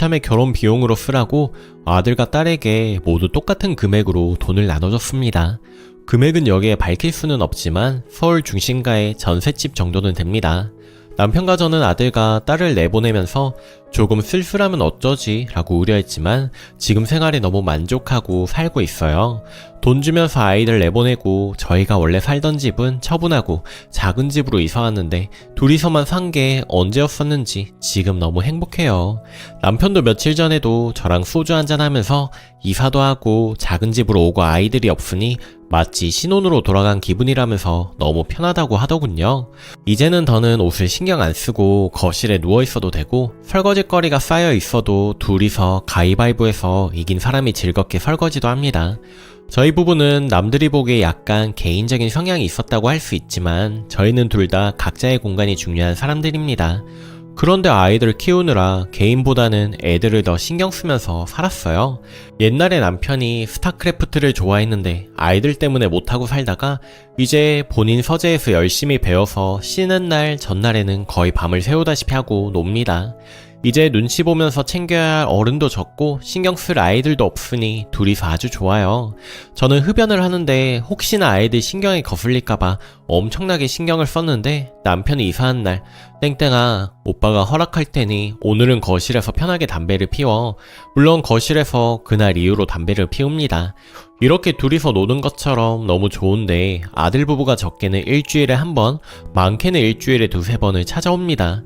참에 결혼 비용으로 쓰라고 아들과 딸에게 모두 똑같은 금액으로 돈을 나눠줬습니다. 금액은 여기에 밝힐 수는 없지만 서울 중심가의 전셋집 정도는 됩니다. 남편과 저는 아들과 딸을 내보내면서 조금 쓸쓸하면 어쩌지 라고 우려했지만 지금 생활에 너무 만족하고 살고 있어요. 돈 주면서 아이들 내보내고 저희가 원래 살던 집은 처분하고 작은 집으로 이사 왔는데 둘이서만 산 게 언제였었는지 지금 너무 행복해요. 남편도 며칠 전에도 저랑 소주 한잔 하면서 이사도 하고 작은 집으로 오고 아이들이 없으니 마치 신혼으로 돌아간 기분이라면서 너무 편하다고 하더군요. 이제는 더는 옷을 신경 안 쓰고 거실에 누워 있어도 되고 설거지거리가 쌓여 있어도 둘이서 가위바위보해서 이긴 사람이 즐겁게 설거지도 합니다. 저희 부부는 남들이 보기에 약간 개인적인 성향이 있었다고 할 수 있지만 저희는 둘 다 각자의 공간이 중요한 사람들입니다. 그런데 아이들을 키우느라 개인보다는 애들을 더 신경 쓰면서 살았어요. 옛날에 남편이 스타크래프트를 좋아했는데 아이들 때문에 못하고 살다가 이제 본인 서재에서 열심히 배워서 쉬는 날 전날에는 거의 밤을 새우다시피 하고 놉니다. 이제 눈치 보면서 챙겨야 할 어른도 적고 신경 쓸 아이들도 없으니 둘이서 아주 좋아요. 저는 흡연을 하는데 혹시나 아이들 신경이 거슬릴까봐 엄청나게 신경을 썼는데 남편이 이사한 날 땡땡아 오빠가 허락할 테니 오늘은 거실에서 편하게 담배를 피워. 물론 거실에서 그날 이후로 담배를 피웁니다. 이렇게 둘이서 노는 것처럼 너무 좋은데 아들 부부가 적게는 일주일에 한 번, 많게는 일주일에 두세 번을 찾아옵니다.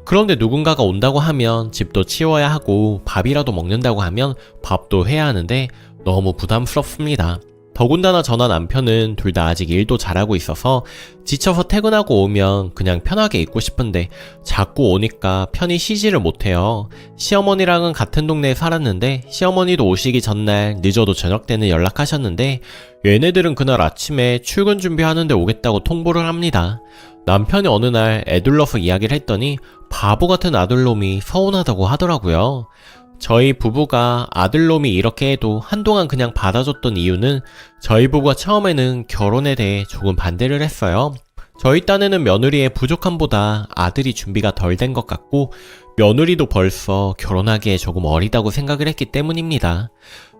그런데 누군가가 온다고 하면 집도 치워야 하고 밥이라도 먹는다고 하면 밥도 해야 하는데 너무 부담스럽습니다. 더군다나 저나 남편은 둘 다 아직 일도 잘하고 있어서 지쳐서 퇴근하고 오면 그냥 편하게 있고 싶은데 자꾸 오니까 편히 쉬지를 못해요. 시어머니랑은 같은 동네에 살았는데 시어머니도 오시기 전날 늦어도 저녁 때는 연락하셨는데 얘네들은 그날 아침에 출근 준비하는데 오겠다고 통보를 합니다. 남편이 어느 날 애둘러서 이야기를 했더니 바보 같은 아들놈이 서운하다고 하더라고요. 저희 부부가 아들놈이 이렇게 해도 한동안 그냥 받아줬던 이유는 저희 부부가 처음에는 결혼에 대해 조금 반대를 했어요. 저희 딴에는 며느리의 부족함보다 아들이 준비가 덜 된 것 같고 며느리도 벌써 결혼하기에 조금 어리다고 생각을 했기 때문입니다.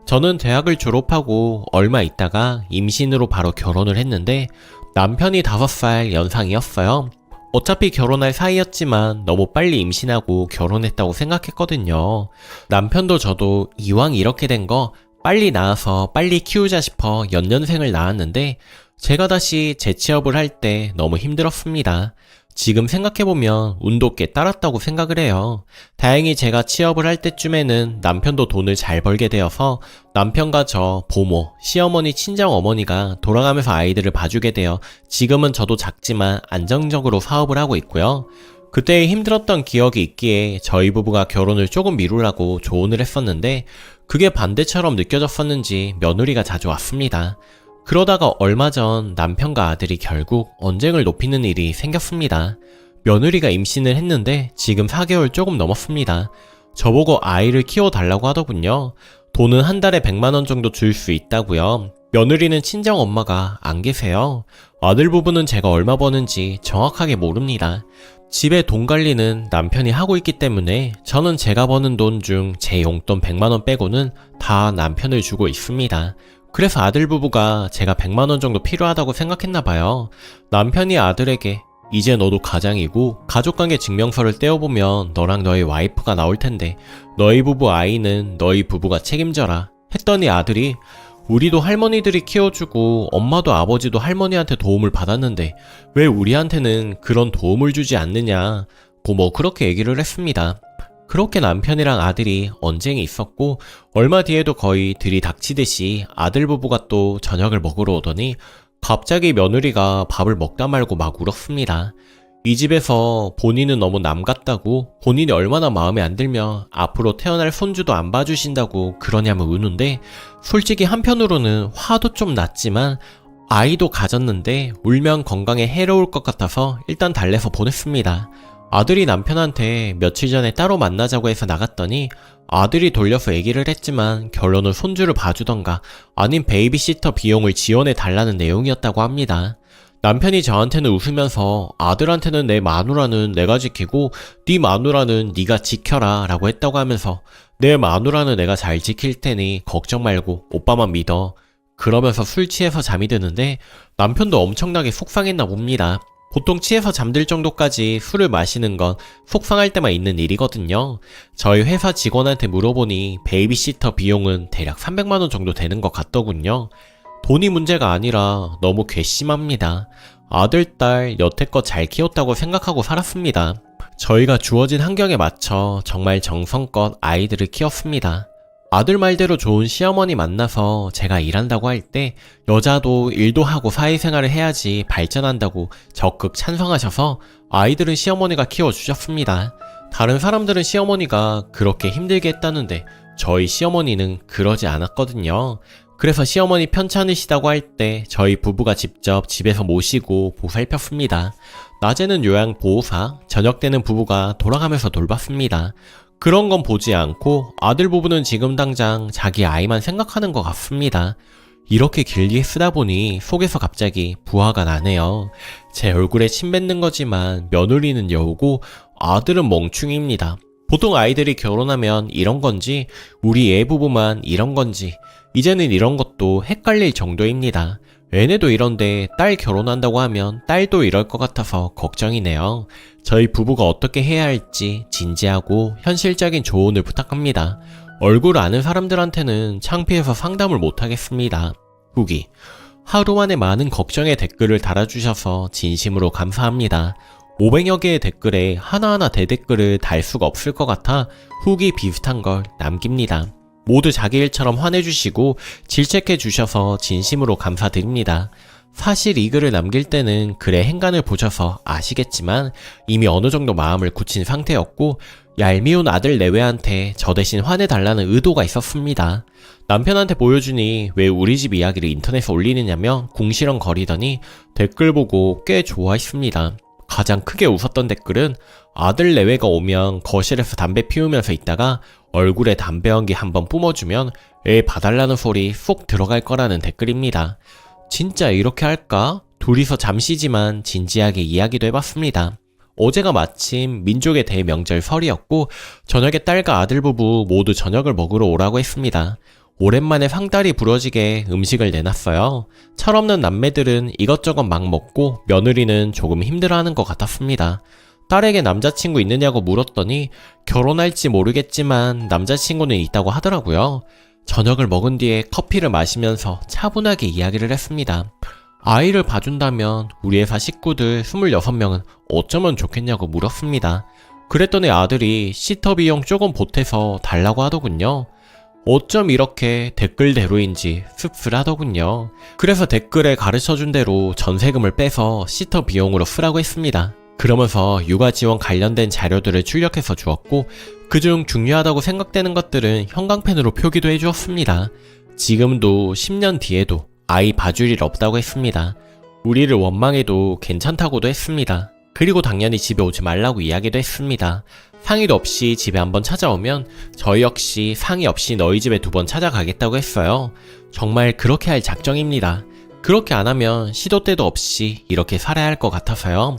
저는 대학을 졸업하고 얼마 있다가 임신으로 바로 결혼을 했는데 남편이 5살 연상이었어요. 어차피 결혼할 사이였지만 너무 빨리 임신하고 결혼했다고 생각했거든요. 남편도 저도 이왕 이렇게 된 거 빨리 낳아서 빨리 키우자 싶어 연년생을 낳았는데 제가 다시 재취업을 할 때 너무 힘들었습니다. 지금 생각해보면 운도 꽤 따랐다고 생각을 해요. 다행히 제가 취업을 할 때쯤에는 남편도 돈을 잘 벌게 되어서 남편과 저, 보모, 시어머니, 친정어머니가 돌아가면서 아이들을 봐주게 되어 지금은 저도 작지만 안정적으로 사업을 하고 있고요. 그때 힘들었던 기억이 있기에 저희 부부가 결혼을 조금 미루라고 조언을 했었는데 그게 반대처럼 느껴졌었는지 며느리가 자주 왔습니다. 그러다가 얼마 전 남편과 아들이 결국 언쟁을 높이는 일이 생겼습니다. 며느리가 임신을 했는데 지금 4개월 조금 넘었습니다. 저보고 아이를 키워달라고 하더군요. 돈은 한 달에 100만원 정도 줄 수 있다고요. 며느리는 친정엄마가 안 계세요. 아들 부부는 제가 얼마 버는지 정확하게 모릅니다. 집에 돈 관리는 남편이 하고 있기 때문에 저는 제가 버는 돈 중 제 용돈 100만원 빼고는 다 남편을 주고 있습니다. 그래서 아들 부부가 제가 100만원 정도 필요하다고 생각했나봐요. 남편이 아들에게 이제 너도 가장이고 가족관계 증명서를 떼어보면 너랑 너희 와이프가 나올 텐데 너희 부부 아이는 너희 부부가 책임져라 했더니 아들이 우리도 할머니들이 키워주고 엄마도 아버지도 할머니한테 도움을 받았는데 왜 우리한테는 그런 도움을 주지 않느냐고 뭐 그렇게 얘기를 했습니다. 그렇게 남편이랑 아들이 언쟁이 있었고 얼마 뒤에도 거의 들이닥치듯이 아들 부부가 또 저녁을 먹으러 오더니 갑자기 며느리가 밥을 먹다 말고 막 울었습니다. 이 집에서 본인은 너무 남 같다고 본인이 얼마나 마음에 안 들면 앞으로 태어날 손주도 안 봐주신다고 그러냐며 우는데 솔직히 한편으로는 화도 좀 났지만 아이도 가졌는데 울면 건강에 해로울 것 같아서 일단 달래서 보냈습니다. 아들이 남편한테 며칠 전에 따로 만나자고 해서 나갔더니 아들이 돌려서 얘기를 했지만 결론은 손주를 봐주던가 아님 베이비시터 비용을 지원해 달라는 내용이었다고 합니다. 남편이 저한테는 웃으면서 아들한테는 내 마누라는 내가 지키고 네 마누라는 네가 지켜라 라고 했다고 하면서 내 마누라는 내가 잘 지킬 테니 걱정 말고 오빠만 믿어. 그러면서 술 취해서 잠이 드는데 남편도 엄청나게 속상했나 봅니다. 보통 취해서 잠들 정도까지 술을 마시는 건 속상할 때만 있는 일이거든요. 저희 회사 직원한테 물어보니 베이비시터 비용은 대략 300만 원 정도 되는 것 같더군요. 돈이 문제가 아니라 너무 괘씸합니다. 아들, 딸 여태껏 잘 키웠다고 생각하고 살았습니다. 저희가 주어진 환경에 맞춰 정말 정성껏 아이들을 키웠습니다. 아들 말대로 좋은 시어머니 만나서 제가 일한다고 할 때 여자도 일도 하고 사회생활을 해야지 발전한다고 적극 찬성하셔서 아이들은 시어머니가 키워주셨습니다. 다른 사람들은 시어머니가 그렇게 힘들게 했다는데 저희 시어머니는 그러지 않았거든요. 그래서 시어머니 편찮으시다고 할 때 저희 부부가 직접 집에서 모시고 보살폈습니다. 낮에는 요양보호사, 저녁 때는 부부가 돌아가면서 돌봤습니다. 그런 건 보지 않고 아들 부부는 지금 당장 자기 아이만 생각하는 것 같습니다. 이렇게 길게 쓰다 보니 속에서 갑자기 부하가 나네요. 제 얼굴에 침 뱉는 거지만 며느리는 여우고 아들은 멍충이입니다. 보통 아이들이 결혼하면 이런 건지 우리 애 부부만 이런 건지 이제는 이런 것도 헷갈릴 정도입니다. 얘네도 이런데 딸 결혼한다고 하면 딸도 이럴 것 같아서 걱정이네요. 저희 부부가 어떻게 해야 할지 진지하고 현실적인 조언을 부탁합니다. 얼굴 아는 사람들한테는 창피해서 상담을 못하겠습니다. 후기: 하루 만에 많은 걱정의 댓글을 달아주셔서 진심으로 감사합니다. 500여 개의 댓글에 하나하나 대댓글을 달 수가 없을 것 같아 후기 비슷한 걸 남깁니다. 모두 자기 일처럼 화내주시고 질책해주셔서 진심으로 감사드립니다. 사실 이 글을 남길 때는 글의 행간을 보셔서 아시겠지만 이미 어느 정도 마음을 굳힌 상태였고 얄미운 아들 내외한테 저 대신 화내달라는 의도가 있었습니다. 남편한테 보여주니 왜 우리 집 이야기를 인터넷에 올리느냐며 궁시렁거리더니 댓글 보고 꽤 좋아했습니다. 가장 크게 웃었던 댓글은 아들 내외가 오면 거실에서 담배 피우면서 있다가 얼굴에 담배 연기 한번 뿜어주면 애 봐달라는 소리 쏙 들어갈 거라는 댓글입니다. 진짜 이렇게 할까? 둘이서 잠시지만 진지하게 이야기도 해봤습니다. 어제가 마침 민족의 대명절 설이었고 저녁에 딸과 아들 부부 모두 저녁을 먹으러 오라고 했습니다. 오랜만에 상다리 부러지게 음식을 내놨어요. 철없는 남매들은 이것저것 막 먹고 며느리는 조금 힘들어하는 것 같았습니다. 딸에게 남자친구 있느냐고 물었더니 결혼할지 모르겠지만 남자친구는 있다고 하더라고요. 저녁을 먹은 뒤에 커피를 마시면서 차분하게 이야기를 했습니다. 아이를 봐준다면 우리 회사 식구들 26명은 어쩌면 좋겠냐고 물었습니다. 그랬더니 아들이 시터 비용 조금 보태서 달라고 하더군요. 어쩜 이렇게 댓글대로인지 씁쓸하더군요. 그래서 댓글에 가르쳐준 대로 전세금을 빼서 시터 비용으로 쓰라고 했습니다. 그러면서 육아지원 관련된 자료들을 출력해서 주었고 그중 중요하다고 생각되는 것들은 형광펜으로 표기도 해주었습니다. 지금도 10년 뒤에도 아이 봐줄 일 없다고 했습니다. 우리를 원망해도 괜찮다고도 했습니다. 그리고 당연히 집에 오지 말라고 이야기도 했습니다. 상의도 없이 집에 한번 찾아오면 저희 역시 상의 없이 너희 집에 2번 찾아가겠다고 했어요. 정말 그렇게 할 작정입니다. 그렇게 안 하면 시도 때도 없이 이렇게 살아야 할 것 같아서요.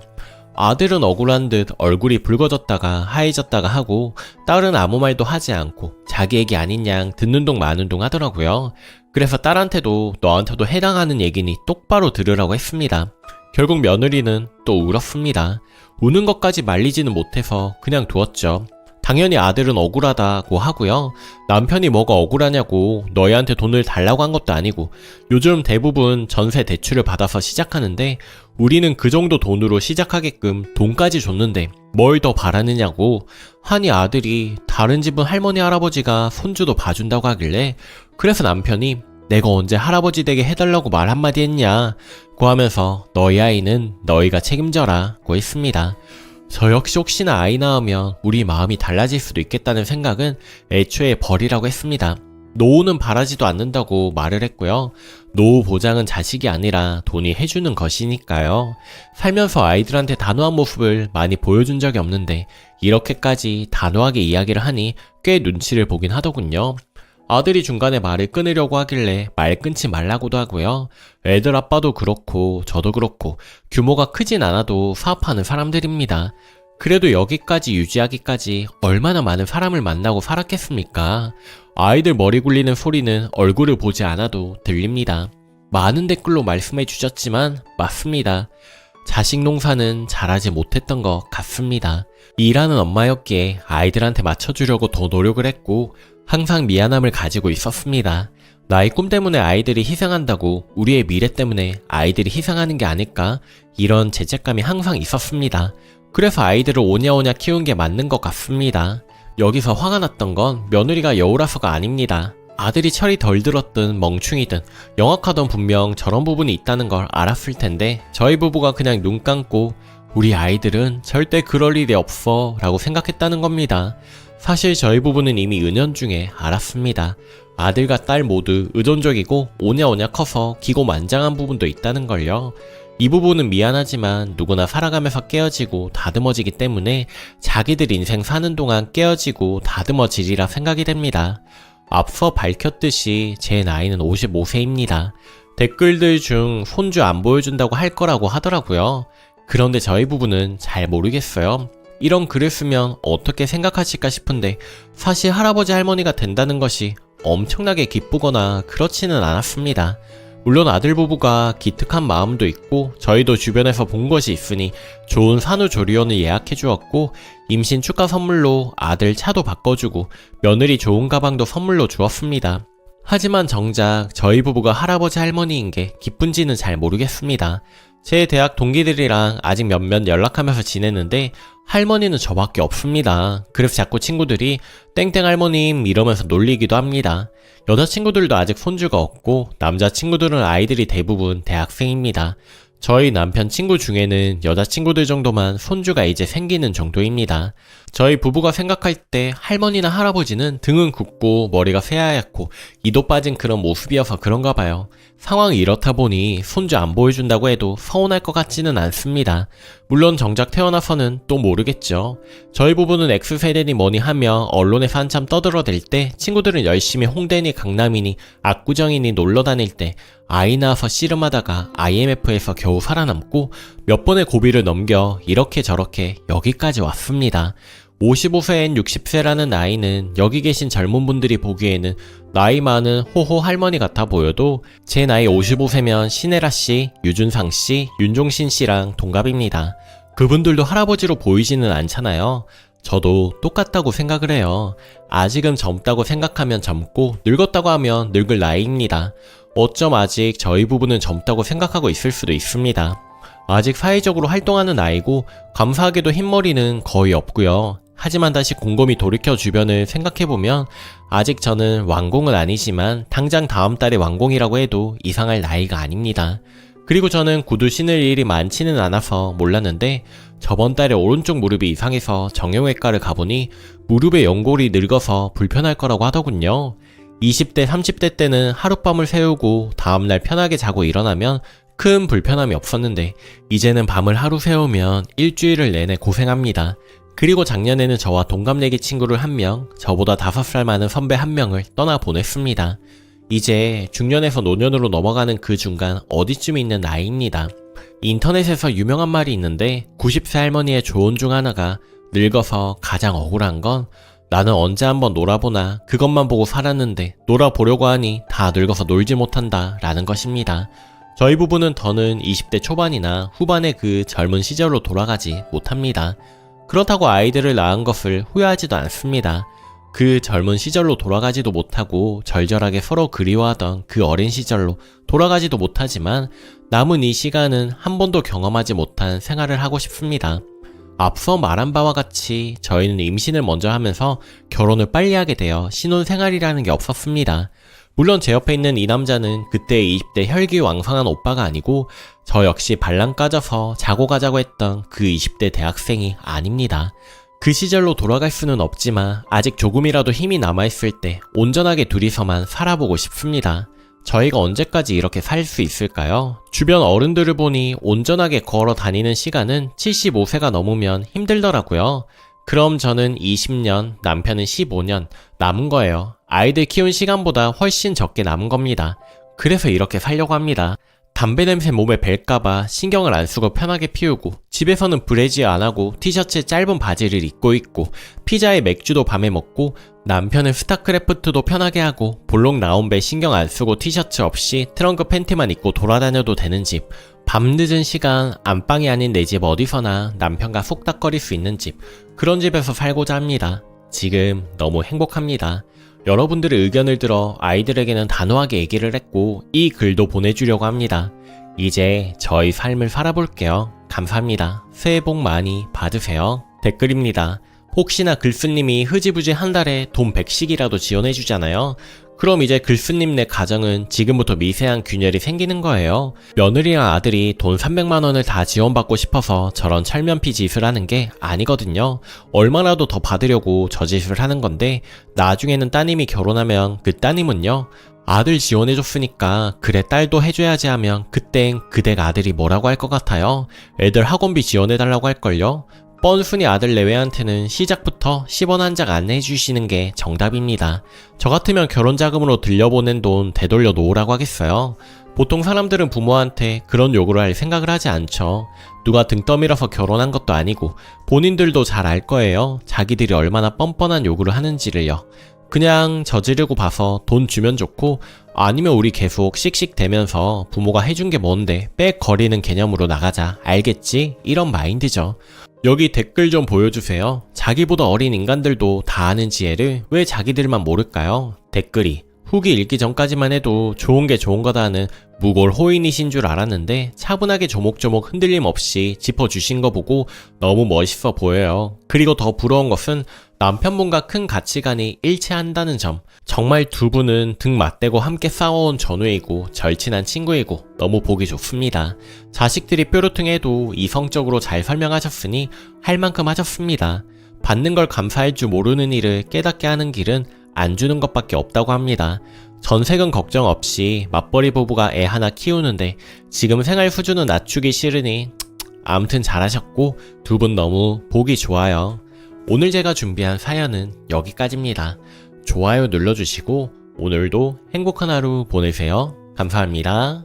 아들은 억울한 듯 얼굴이 붉어졌다가 하얘졌다가 하고 딸은 아무 말도 하지 않고 자기 얘기 아닌 양 듣는 동 마는 동 하더라고요. 그래서 딸한테도 너한테도 해당하는 얘기니 똑바로 들으라고 했습니다. 결국 며느리는 또 울었습니다. 우는 것까지 말리지는 못해서 그냥 두었죠. 당연히 아들은 억울하다고 하고요. 남편이 뭐가 억울하냐고 너희한테 돈을 달라고 한 것도 아니고 요즘 대부분 전세 대출을 받아서 시작하는데 우리는 그 정도 돈으로 시작하게끔 돈까지 줬는데 뭘 더 바라느냐고 하니 아들이 다른 집은 할머니 할아버지가 손주도 봐준다고 하길래 그래서 남편이 내가 언제 할아버지 되게 해달라고 말 한마디 했냐고 하면서 너희 아이는 너희가 책임져라 고 했습니다. 저 역시 혹시나 아이 낳으면 우리 마음이 달라질 수도 있겠다는 생각은 애초에 버리라고 했습니다. 노후는 바라지도 않는다고 말을 했고요. 노후 보장은 자식이 아니라 돈이 해주는 것이니까요. 살면서 아이들한테 단호한 모습을 많이 보여준 적이 없는데 이렇게까지 단호하게 이야기를 하니 꽤 눈치를 보긴 하더군요. 아들이 중간에 말을 끊으려고 하길래 말 끊지 말라고도 하고요. 애들 아빠도 그렇고 저도 그렇고 규모가 크진 않아도 사업하는 사람들입니다. 그래도 여기까지 유지하기까지 얼마나 많은 사람을 만나고 살았겠습니까? 아이들 머리 굴리는 소리는 얼굴을 보지 않아도 들립니다. 많은 댓글로 말씀해 주셨지만 맞습니다. 자식 농사는 잘하지 못했던 것 같습니다. 일하는 엄마였기에 아이들한테 맞춰주려고 더 노력을 했고 항상 미안함을 가지고 있었습니다. 나의 꿈 때문에 아이들이 희생한다고 우리의 미래 때문에 아이들이 희생하는 게 아닐까? 이런 죄책감이 항상 있었습니다. 그래서 아이들을 오냐오냐 키운 게 맞는 것 같습니다. 여기서 화가 났던 건 며느리가 여우라서가 아닙니다. 아들이 철이 덜 들었든 멍충이든 영악하던 분명 저런 부분이 있다는 걸 알았을 텐데 저희 부부가 그냥 눈 감고 우리 아이들은 절대 그럴 일이 없어 라고 생각했다는 겁니다. 사실 저희 부부는 이미 은연중에 알았습니다. 아들과 딸 모두 의존적이고 오냐오냐 커서 기고만장한 부분도 있다는 걸요. 이 부분은 미안하지만 누구나 살아가면서 깨어지고 다듬어지기 때문에 자기들 인생 사는 동안 깨어지고 다듬어지리라 생각이 됩니다. 앞서 밝혔듯이 제 나이는 55세입니다. 댓글들 중 손주 안 보여준다고 할 거라고 하더라고요. 그런데 저희 부부는 잘 모르겠어요. 이런 글을 쓰면 어떻게 생각하실까 싶은데 사실 할아버지 할머니가 된다는 것이 엄청나게 기쁘거나 그렇지는 않았습니다. 물론 아들 부부가 기특한 마음도 있고 저희도 주변에서 본 것이 있으니 좋은 산후조리원을 예약해 주었고 임신 축하 선물로 아들 차도 바꿔주고 며느리 좋은 가방도 선물로 주었습니다. 하지만 정작 저희 부부가 할아버지 할머니인 게 기쁜지는 잘 모르겠습니다. 제 대학 동기들이랑 아직 몇몇 연락하면서 지내는데 할머니는 저밖에 없습니다. 그래서 자꾸 친구들이 땡땡 할머님 이러면서 놀리기도 합니다. 여자친구들도 아직 손주가 없고 남자친구들은 아이들이 대부분 대학생입니다. 저희 남편 친구 중에는 여자친구들 정도만 손주가 이제 생기는 정도입니다. 저희 부부가 생각할 때 할머니나 할아버지는 등은 굽고 머리가 새하얗고 이도 빠진 그런 모습이어서 그런가 봐요. 상황이 이렇다 보니 손주 안 보여준다고 해도 서운할 것 같지는 않습니다. 물론 정작 태어나서는 또 모르겠죠. 저희 부부는 X세대니 뭐니 하며 언론에서 한참 떠들어댈 때 친구들은 열심히 홍대니 강남이니 압구정이니 놀러 다닐 때 아이 낳아서 씨름하다가 IMF에서 겨우 살아남고 몇 번의 고비를 넘겨 이렇게 저렇게 여기까지 왔습니다. 55세엔 60세라는 나이는 여기 계신 젊은 분들이 보기에는 나이 많은 호호 할머니 같아 보여도 제 나이 55세면 신혜라씨, 유준상씨, 윤종신씨랑 동갑입니다. 그분들도 할아버지로 보이지는 않잖아요. 저도 똑같다고 생각을 해요. 아직은 젊다고 생각하면 젊고 늙었다고 하면 늙을 나이입니다. 어쩜 아직 저희 부부는 젊다고 생각하고 있을 수도 있습니다. 아직 사회적으로 활동하는 나이고 감사하게도 흰머리는 거의 없고요. 하지만 다시 곰곰이 돌이켜 주변을 생각해보면 아직 저는 완공은 아니지만 당장 다음 달에 완공이라고 해도 이상할 나이가 아닙니다. 그리고 저는 구두 신을 일이 많지는 않아서 몰랐는데 저번 달에 오른쪽 무릎이 이상해서 정형외과를 가보니 무릎의 연골이 늙어서 불편할 거라고 하더군요. 20대, 30대 때는 하룻밤을 새우고 다음날 편하게 자고 일어나면 큰 불편함이 없었는데 이제는 밤을 하루 새우면 일주일을 내내 고생합니다. 그리고 작년에는 저와 동갑내기 친구를 1명, 저보다 5살 많은 선배 1명을 떠나 보냈습니다. 이제 중년에서 노년으로 넘어가는 그 중간 어디쯤에 있는 나이입니다. 인터넷에서 유명한 말이 있는데 90세 할머니의 조언 중 하나가 늙어서 가장 억울한 건 나는 언제 한번 놀아보나 그것만 보고 살았는데 놀아보려고 하니 다 늙어서 놀지 못한다 라는 것입니다. 저희 부부는 더는 20대 초반이나 후반의 그 젊은 시절로 돌아가지 못합니다. 그렇다고 아이들을 낳은 것을 후회하지도 않습니다. 그 젊은 시절로 돌아가지도 못하고 절절하게 서로 그리워하던 그 어린 시절로 돌아가지도 못하지만 남은 이 시간은 한 번도 경험하지 못한 생활을 하고 싶습니다. 앞서 말한 바와 같이 저희는 임신을 먼저 하면서 결혼을 빨리 하게 되어 신혼생활이라는 게 없었습니다. 물론 제 옆에 있는 이 남자는 그때 20대 혈기왕성한 오빠가 아니고 저 역시 발랑 까져서 자고 가자고 했던 그 20대 대학생이 아닙니다. 그 시절로 돌아갈 수는 없지만 아직 조금이라도 힘이 남아있을 때 온전하게 둘이서만 살아보고 싶습니다. 저희가 언제까지 이렇게 살 수 있을까요? 주변 어른들을 보니 온전하게 걸어 다니는 시간은 75세가 넘으면 힘들더라고요. 그럼 저는 20년, 남편은 15년 남은 거예요. 아이들 키운 시간보다 훨씬 적게 남은 겁니다. 그래서 이렇게 살려고 합니다. 담배 냄새 몸에 벨까봐 신경을 안 쓰고 편하게 피우고, 집에서는 브래지어 안 하고 티셔츠에 짧은 바지를 입고 있고, 피자에 맥주도 밤에 먹고, 남편은 스타크래프트도 편하게 하고, 볼록 나온 배 신경 안 쓰고 티셔츠 없이 트렁크 팬티만 입고 돌아다녀도 되는 집, 밤늦은 시간 안방이 아닌 내 집 어디서나 남편과 속닥거릴 수 있는 집, 그런 집에서 살고자 합니다. 지금 너무 행복합니다. 여러분들의 의견을 들어 아이들에게는 단호하게 얘기를 했고 이 글도 보내주려고 합니다. 이제 저희 삶을 살아볼게요. 감사합니다. 새해 복 많이 받으세요. 댓글입니다. 혹시나 글쓰님이 흐지부지 한 달에 돈 100씩이라도 지원해주잖아요. 그럼 이제 글쓰님네 가정은 지금부터 미세한 균열이 생기는 거예요. 며느리랑 아들이 돈 300만원을 다 지원받고 싶어서 저런 철면피 짓을 하는 게 아니거든요. 얼마라도 더 받으려고 저 짓을 하는 건데, 나중에는 따님이 결혼하면 그 따님은요, 아들 지원해줬으니까 그래 딸도 해줘야지 하면 그땐 그댁 아들이 뭐라고 할 것 같아요? 애들 학원비 지원해달라고 할걸요? 뻔순이 아들 내외한테는 시작부터 10원 한 장 안 내주시는 게 정답입니다. 저 같으면 결혼자금으로 들려보낸 돈 되돌려 놓으라고 하겠어요? 보통 사람들은 부모한테 그런 요구를 할 생각을 하지 않죠. 누가 등 떠밀어서 결혼한 것도 아니고 본인들도 잘 알 거예요. 자기들이 얼마나 뻔뻔한 요구를 하는지를요. 그냥 저지르고 봐서 돈 주면 좋고, 아니면 우리 계속 씩씩대면서 부모가 해준 게 뭔데 빽 거리는 개념으로 나가자, 알겠지? 이런 마인드죠. 여기 댓글 좀 보여주세요. 자기보다 어린 인간들도 다 아는 지혜를 왜 자기들만 모를까요? 댓글이 후기 읽기 전까지만 해도 좋은 게 좋은 거다는 무골 호인이신 줄 알았는데 차분하게 조목조목 흔들림 없이 짚어주신 거 보고 너무 멋있어 보여요. 그리고 더 부러운 것은 남편분과 큰 가치관이 일치한다는 점. 정말 두 분은 등 맞대고 함께 싸워온 전우이고 절친한 친구이고 너무 보기 좋습니다. 자식들이 뾰루퉁해도 이성적으로 잘 설명하셨으니 할 만큼 하셨습니다. 받는 걸 감사할 줄 모르는 일을 깨닫게 하는 길은 안 주는 것밖에 없다고 합니다. 전세금 걱정 없이 맞벌이 부부가 애 하나 키우는데 지금 생활 수준은 낮추기 싫으니 아무튼 잘하셨고 두 분 너무 보기 좋아요. 오늘 제가 준비한 사연은 여기까지입니다. 좋아요 눌러주시고 오늘도 행복한 하루 보내세요. 감사합니다.